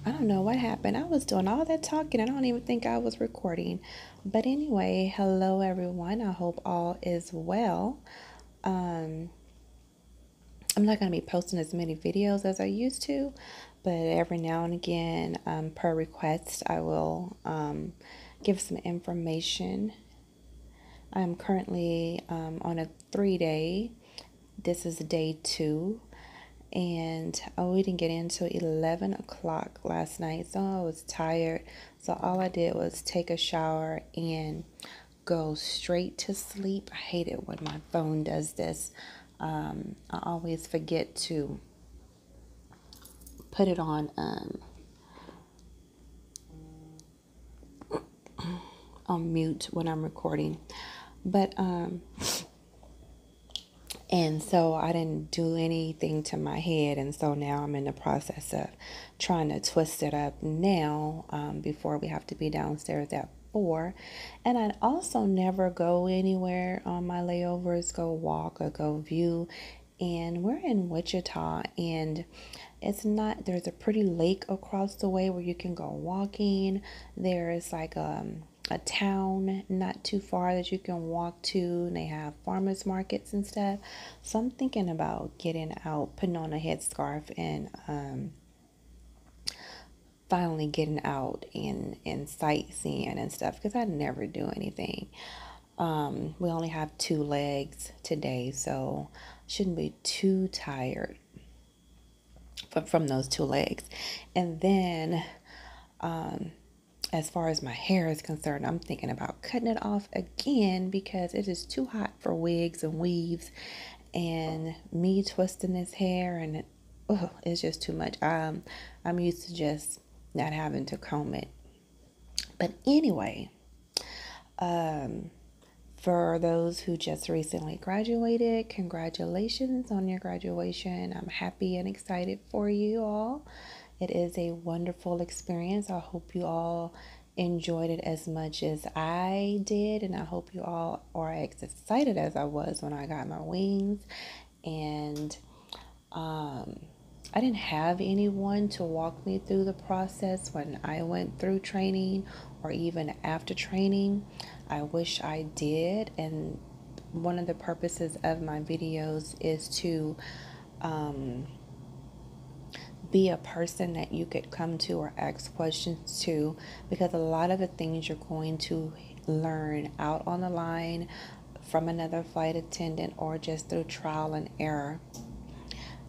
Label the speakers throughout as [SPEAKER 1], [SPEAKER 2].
[SPEAKER 1] I don't know what happened. I was doing all that talking. I don't even think I was recording. But anyway, hello everyone. I hope all is well. Um, I'm not going to be posting as many videos as I used to, but every now and again, per request, I will give some information. I'm currently on a 3 day. This is day 2. And we didn't get into 11 o'clock last night, so I was tired. So all I did was take a shower and go straight to sleep. I hate it when my phone does this. I always forget to put it on mute when I'm recording. But and so I didn't do anything to my head, and so now I'm in the process of trying to twist it up now, before we have to be downstairs at 4. And I also never go anywhere on my layovers, go walk or go view. And we're in Wichita, and it's not, there's a pretty lake across the way where you can go walking. There's like a town not too far that you can walk to, and they have farmers markets and stuff. So I'm thinking about getting out, putting on a headscarf, and finally getting out and sightseeing and stuff, because I never do anything. We only have 2 legs today, so shouldn't be too tired from those 2 legs. And then as far as my hair is concerned, I'm thinking about cutting it off again because it is too hot for wigs and weaves, and me twisting this hair, and it's just too much. I'm used to just not having to comb it. But anyway, for those who just recently graduated, congratulations on your graduation. I'm happy and excited for you all. It is a wonderful experience. I hope you all enjoyed it as much as I did, and I hope you all are as excited as I was when I got my wings. And I didn't have anyone to walk me through the process when I went through training or even after training. I wish I did. And one of the purposes of my videos is to be a person that you could come to or ask questions to, because a lot of the things you're going to learn out on the line from another flight attendant or just through trial and error.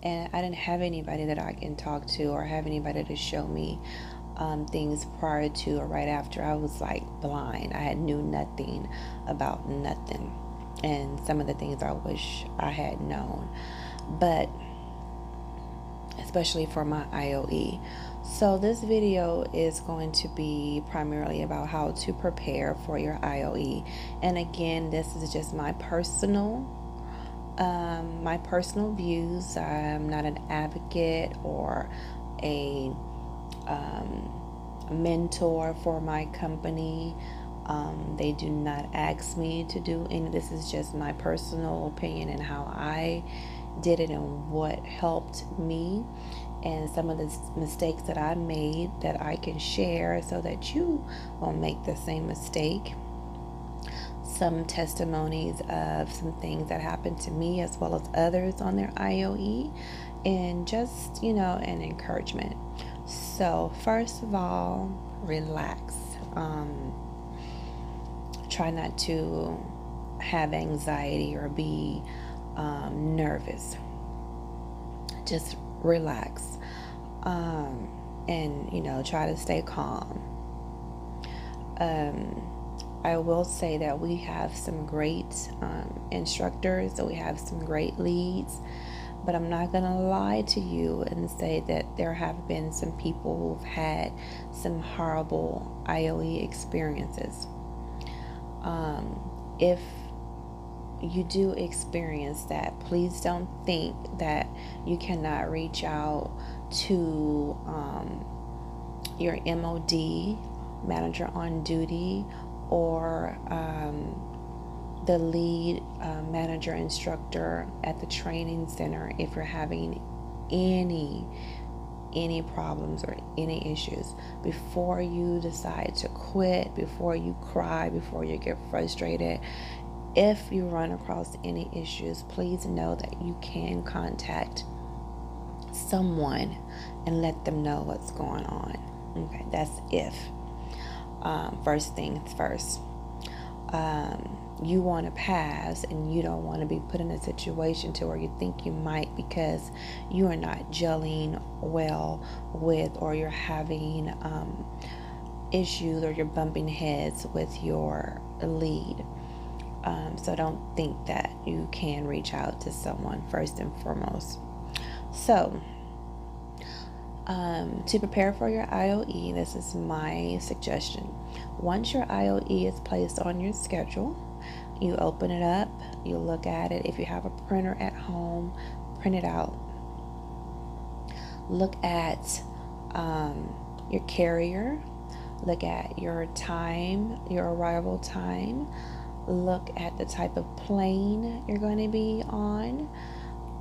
[SPEAKER 1] And I didn't have anybody that I can talk to or have anybody to show me things prior to or right after. I was like blind. I had knew nothing about nothing, and some of the things I wish I had known, but especially for my IOE. So this video is going to be primarily about how to prepare for your IOE. And again, this is just my personal views. I'm not an advocate or a mentor for my company. They do not ask me to do any. This is just my personal opinion and how I did it and what helped me, and some of the mistakes that I made that I can share so that you won't make the same mistake. Some testimonies of some things that happened to me as well as others on their IOE, and just, an encouragement. So first of all, relax. Try not to have anxiety or be nervous. Just relax, and try to stay calm. I will say that we have some great instructors, so we have some great leads, but I'm not going to lie to you and say that there have been some people who've had some horrible IOE experiences. If you do experience that, please don't think that you cannot reach out to your MOD, manager on duty, or the lead manager instructor at the training center if you're having any any problems or any issues. Before you decide to quit, before you cry, before you get frustrated, if you run across any issues, please know that you can contact someone and let them know what's going on. Okay, that's if. First things first. You want to pass and you don't want to be put in a situation to where you think you might because you are not gelling well with, or you're having issues, or you're bumping heads with your lead. So don't think that you can reach out to someone first and foremost. So to prepare for your IOE, this is my suggestion. Once your IOE is placed on your schedule, you open it up, you look at it. If you have a printer at home, print it out. Look at your carrier, look at your time, your arrival time, look at the type of plane you're going to be on,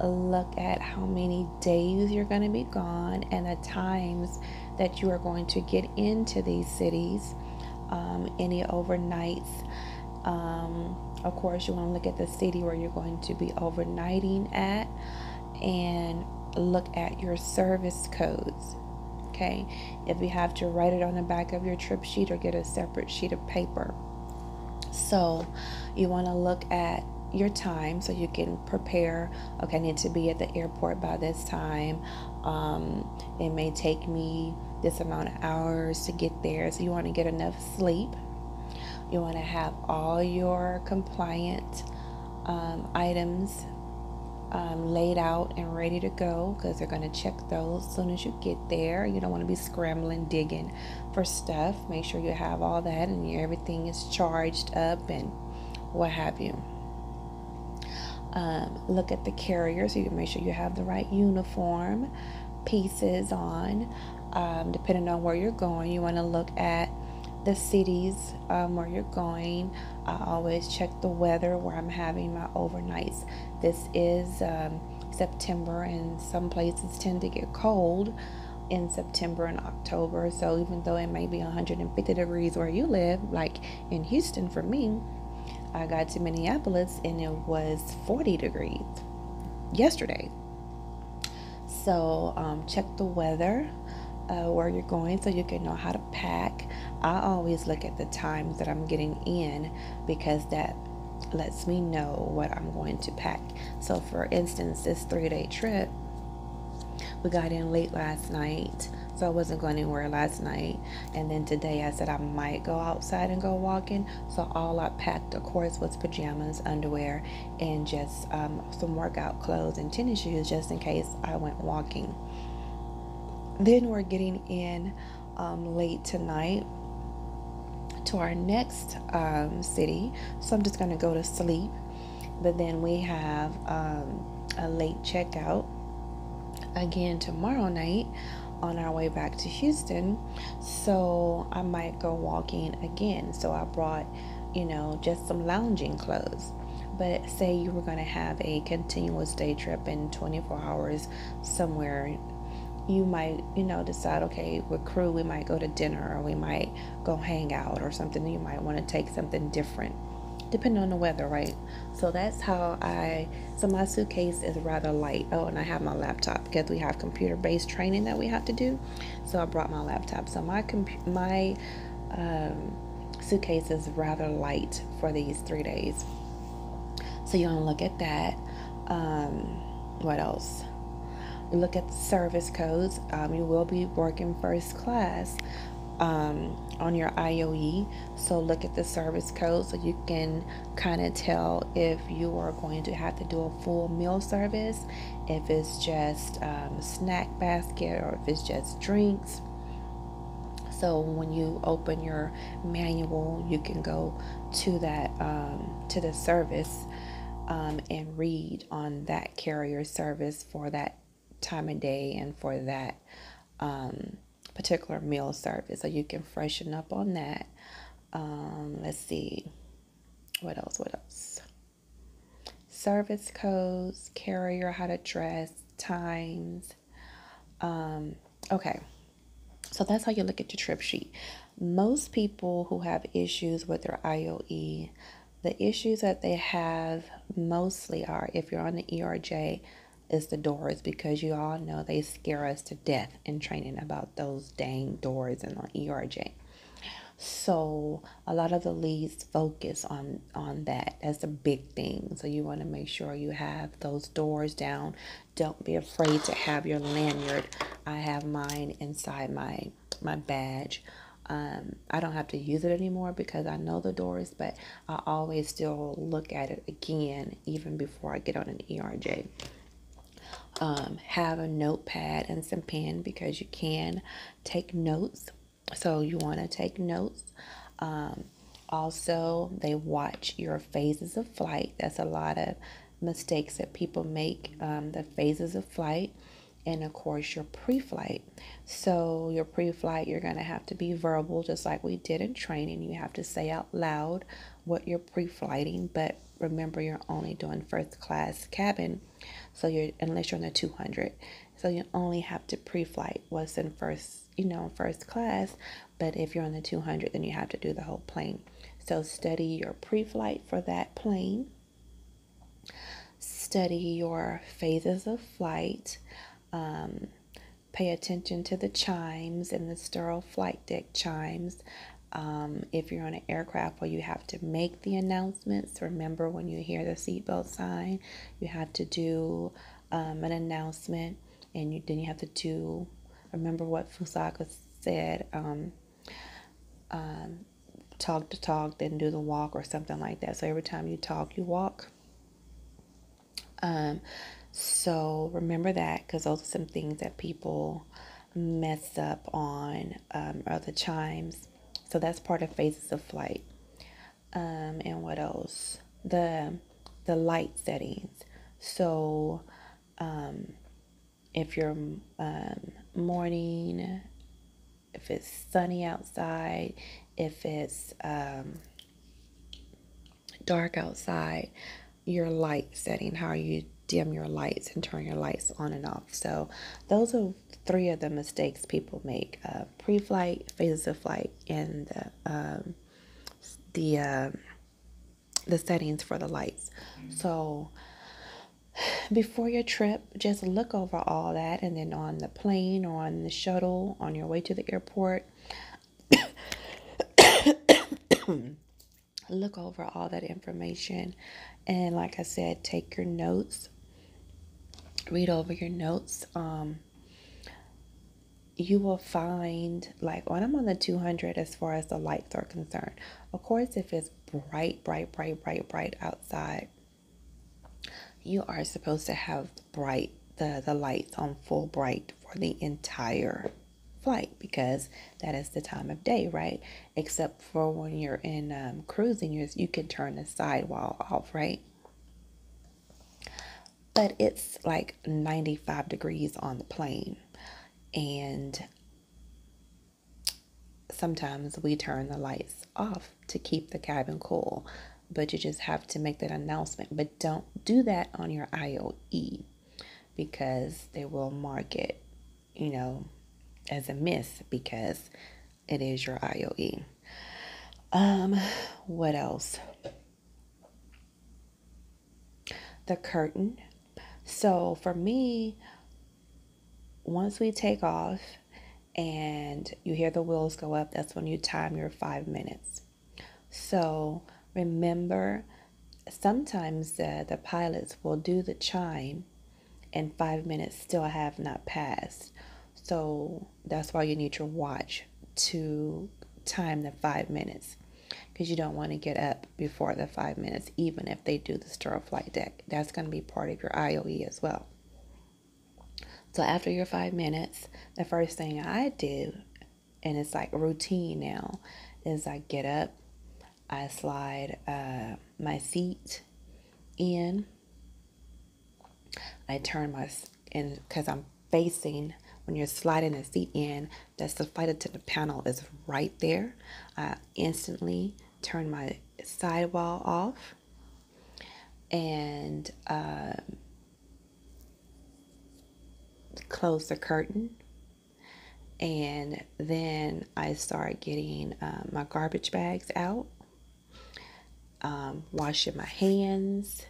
[SPEAKER 1] look at how many days you're going to be gone, and the times that you are going to get into these cities, any overnights. Of course, you want to look at the city where you're going to be overnighting at, and look at your service codes. Okay, if you have to write it on the back of your trip sheet or get a separate sheet of paper. So you want to look at your time so you can prepare. Okay, I need to be at the airport by this time. It may take me this amount of hours to get there, so you want to get enough sleep. You want to have all your compliant items laid out and ready to go, because they're going to check those as soon as you get there. You don't want to be scrambling, digging for stuff. Make sure you have all that and everything is charged up and what have you. Look at the carrier so you can make sure you have the right uniform pieces on. Depending on where you're going, you want to look at the cities where you're going. I always check the weather where I'm having my overnights. This is September, and some places tend to get cold in September and October. So even though it may be 150 degrees where you live, like in Houston for me, I got to Minneapolis and it was 40 degrees yesterday. So check the weather where you're going so you can know how to pack. I always look at the times that I'm getting in, because that lets me know what I'm going to pack. So for instance, this 3-day trip, we got in late last night, so I wasn't going anywhere last night. And then today I said I might go outside and go walking. So all I packed, of course, was pajamas, underwear, and just some workout clothes and tennis shoes just in case I went walking. Then we're getting in late tonight to our next city. So I'm just going to go to sleep. But then we have a late checkout again tomorrow night on our way back to Houston. So I might go walking again. So I brought, just some lounging clothes. But say you were going to have a continuous day trip in 24 hours somewhere, you might, decide, okay, with crew, we might go to dinner, or we might go hang out or something. You might want to take something different, depending on the weather, right? So that's how so my suitcase is rather light. Oh, and I have my laptop because we have computer-based training that we have to do. So I brought my laptop. So my suitcase is rather light for these 3 days. So you want to look at that. What else? Look at the service codes. You will be working first class on your IOE, so look at the service code so you can kind of tell if you are going to have to do a full meal service, if it's just snack basket, or if it's just drinks. So when you open your manual, you can go to that to the service and read on that carrier service for that time of day and for that particular meal service, so you can freshen up on that. Let's see, what else? Service codes, carrier, how to dress, times. Okay, so that's how you look at your trip sheet. Most people who have issues with their IOE, the issues that they have mostly are, if you're on the ERJ, is the doors, because you all know they scare us to death in training about those dang doors and on ERJ. So a lot of the leads focus on that as a big thing. So you want to make sure you have those doors down. Don't be afraid to have your lanyard. I have mine inside my badge. I don't have to use it anymore because I know the doors, but I always still look at it again even before I get on an ERJ. Have a notepad and some pen because you can take notes. So you want to take notes. Um, Also, they watch your phases of flight. That's a lot of mistakes that people make. The phases of flight, and of course your pre-flight. So your pre-flight, you're going to have to be verbal, just like we did in training. You have to say out loud what you're pre-flighting, but remember you're only doing first class cabin, so you're, unless you're in the 200, so you only have to pre-flight what's in first, first class. But if you're on the 200, then you have to do the whole plane. So study your pre-flight for that plane. Study your phases of flight. um, Pay attention to the chimes and the sterile flight deck chimes. If you're on an aircraft where you have to make the announcements, remember when you hear the seatbelt sign, you have to do an announcement, and then you have to do, remember what Fusaka said, talk to talk, then do the walk or something like that. So every time you talk, you walk. So remember that, because those are some things that people mess up on, are the chimes. So that's part of phases of flight. And what else? The light settings. So if you're morning, if it's sunny outside, if it's dark outside, your light setting, how you dim your lights and turn your lights on and off. So those are three of the mistakes people make: pre-flight, phases of flight, and the the settings for the lights. So before your trip, just look over all that, and then on the plane or on the shuttle on your way to the airport, look over all that information. And like I said, take your notes, read over your notes. You will find, like when I'm on the 200, as far as the lights are concerned, of course, if it's bright outside, you are supposed to have the lights on full bright for the entire flight, because that is the time of day, right? Except for when you're in cruising, you can turn the sidewall off, right? But it's like 95 degrees on the plane, and sometimes we turn the lights off to keep the cabin cool. But you just have to make that announcement. But don't do that on your IOE, because they will mark it, as a miss, because it is your IOE. What else? The curtain. So for me, once we take off and you hear the wheels go up, that's when you time your 5 minutes. So remember, sometimes the pilots will do the chime and 5 minutes still have not passed. So that's why you need your watch to time the 5 minutes, because you don't want to get up before the 5 minutes, even if they do the sterile flight deck. That's going to be part of your IOE as well. So after your 5 minutes, the first thing I do, and it's like routine now, is I get up, I slide my seat in, I turn and because I'm facing, when you're sliding the seat in, that's the flight attendant panel is right there. I instantly turn my sidewall off, and close the curtain. And then I start getting my garbage bags out, washing my hands.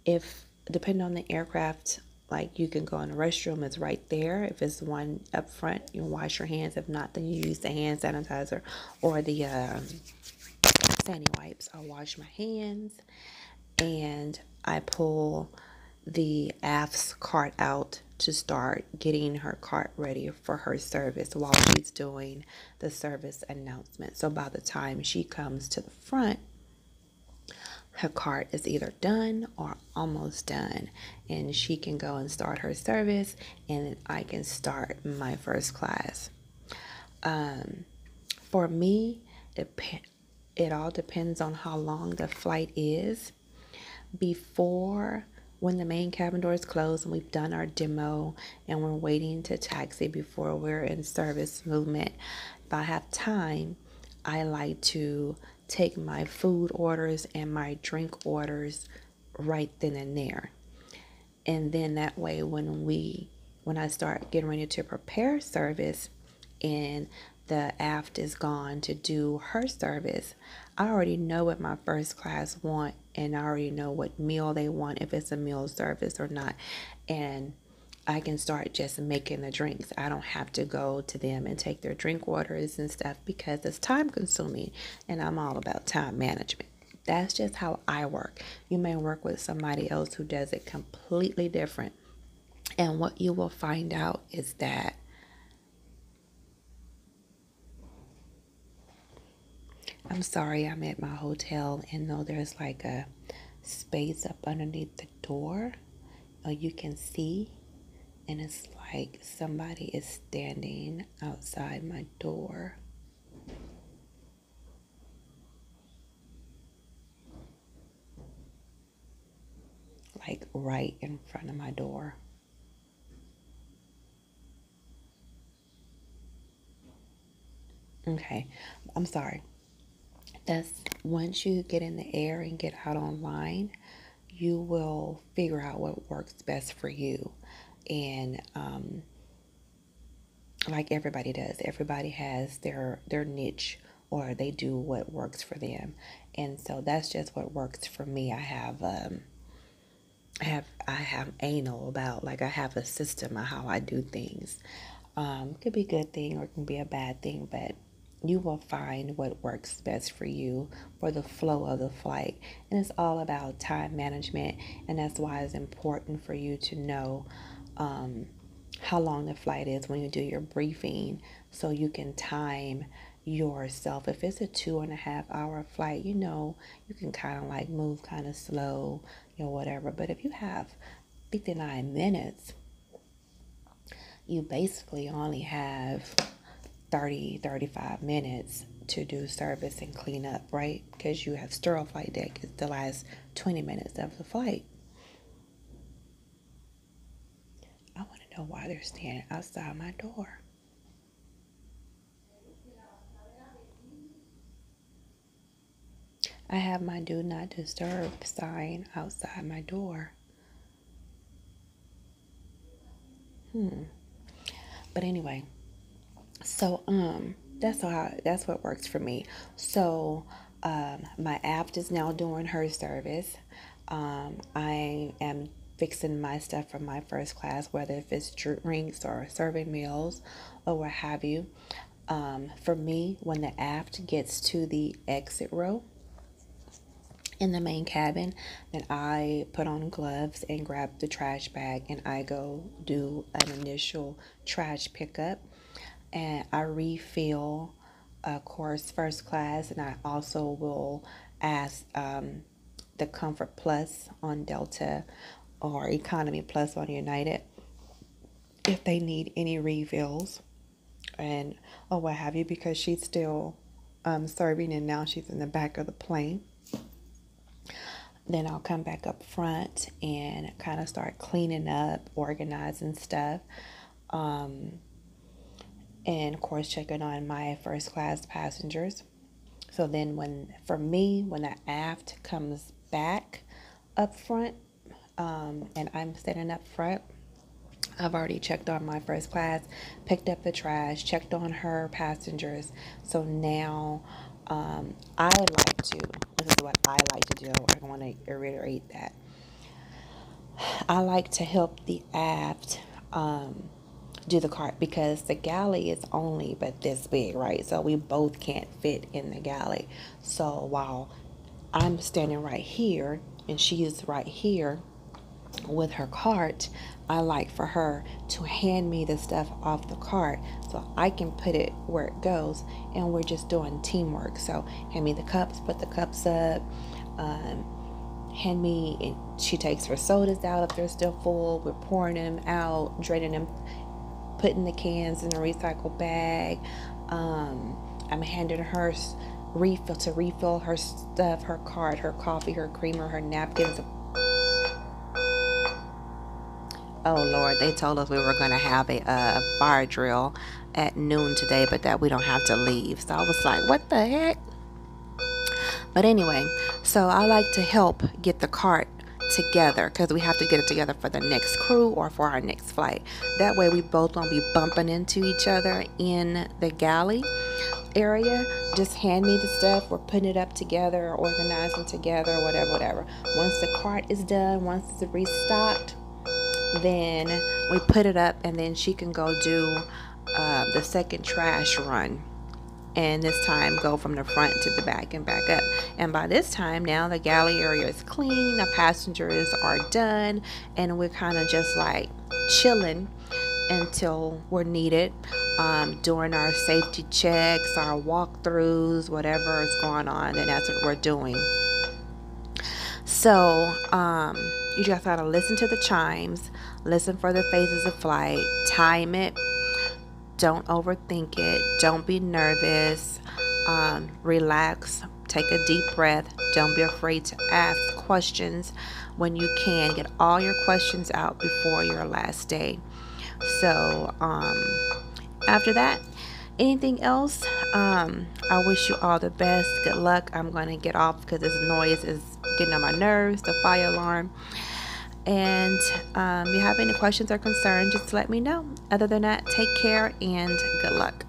[SPEAKER 1] If depending on the aircraft, like you can go in the restroom, it's right there. If it's one up front, you wash your hands. If not, then you use the hand sanitizer or the sandy wipes. I wash my hands, and I pull the AF's cart out to start getting her cart ready for her service while she's doing the service announcement. So by the time she comes to the front, her cart is either done or almost done, and she can go and start her service, and then I can start my first class. For me, it all depends on how long the flight is. Before, when the main cabin door is closed and we've done our demo and we're waiting to taxi before we're in service movement, if I have time, I like to take my food orders and my drink orders right then and there. And then that way, when I start getting ready to prepare service and the aft is gone to do her service, I already know what my first class want, and I already know what meal they want, if it's a meal service or not. And I can start just making the drinks. I don't have to go to them and take their drink orders and stuff because it's time consuming, and I'm all about time management. That's just how I work. You may work with somebody else who does it completely different. And what you will find out is that I'm sorry, I'm at my hotel, and though there's like a space up underneath the door, you can see, and it's like somebody is standing outside my door. Like right in front of my door. Okay, I'm sorry. That's once you get in the air and get out online, you will figure out what works best for you. And like everybody does, everybody has their niche, or they do what works for them. And so that's just what works for me. I have anal about, like, I have a system of how I do things. Could be a good thing or it can be a bad thing, but you will find what works best for you for the flow of the flight. And it's all about time management, and that's why it's important for you to know how long the flight is when you do your briefing, so you can time yourself. If it's a 2.5 hour flight, you can kind of like move kind of slow, whatever. But if you have 59 minutes, you basically only have 35 minutes to do service and clean up, right? Because you have sterile flight deck is the last 20 minutes of the flight. I want to know why they're standing outside my door. I have my do not disturb sign outside my door. But anyway, so that's what works for me. So my app is now doing her service. I am fixing my stuff for my first class, whether if it's drinks or serving meals or what have you. For me, when the aft gets to the exit row in the main cabin, then I put on gloves and grab the trash bag, and I go do an initial trash pickup, and I refill, of course, first class, and I also will ask the Comfort Plus on Delta or Economy Plus on United if they need any refills and or what have you, because she's still serving, and now she's in the back of the plane. Then I'll come back up front and kind of start cleaning up, organizing stuff. And of course, checking on my first class passengers. So then when the aft comes back up front, and I'm sitting up front, I've already checked on my first class, picked up the trash, checked on her passengers. So now I like to, this is what I like to do. I want to reiterate that. I like to help the aft do the cart because the galley is only but this big, right? So we both can't fit in the galley. So while I'm standing right here and she is right here with her cart, I like for her to hand me the stuff off the cart so I can put it where it goes, and we're just doing teamwork. So hand me the cups, put the cups up, hand me, and she takes her sodas out if they're still full. We're pouring them out, draining them, putting the cans in a recycle bag. I'm handing her refill her stuff, her cart, her coffee, her creamer, her napkins. Oh Lord, they told us we were going to have a fire drill at noon today, but that we don't have to leave. So I was like, what the heck? But anyway, so I like to help get the cart together because we have to get it together for the next crew or for our next flight. That way we both won't be bumping into each other in the galley area. Just hand me the stuff, we're putting it up together, organizing together, whatever. Once the cart is done, once it's restocked, then we put it up, and then she can go do the second trash run, and this time go from the front to the back and back up. And by this time now the galley area is clean, the passengers are done, and we're kind of just like chilling until we're needed, doing our safety checks, our walkthroughs, whatever is going on, and that's what we're doing. So you just gotta listen to the chimes, listen for the phases of flight, time it, don't overthink it, don't be nervous, relax, take a deep breath, don't be afraid to ask questions when you can. Get all your questions out before your last day. So after that, anything else, I wish you all the best. Good luck. I'm going to get off because this noise is getting on my nerves, the fire alarm. And if you have any questions or concerns, just let me know. Other than that, take care and good luck.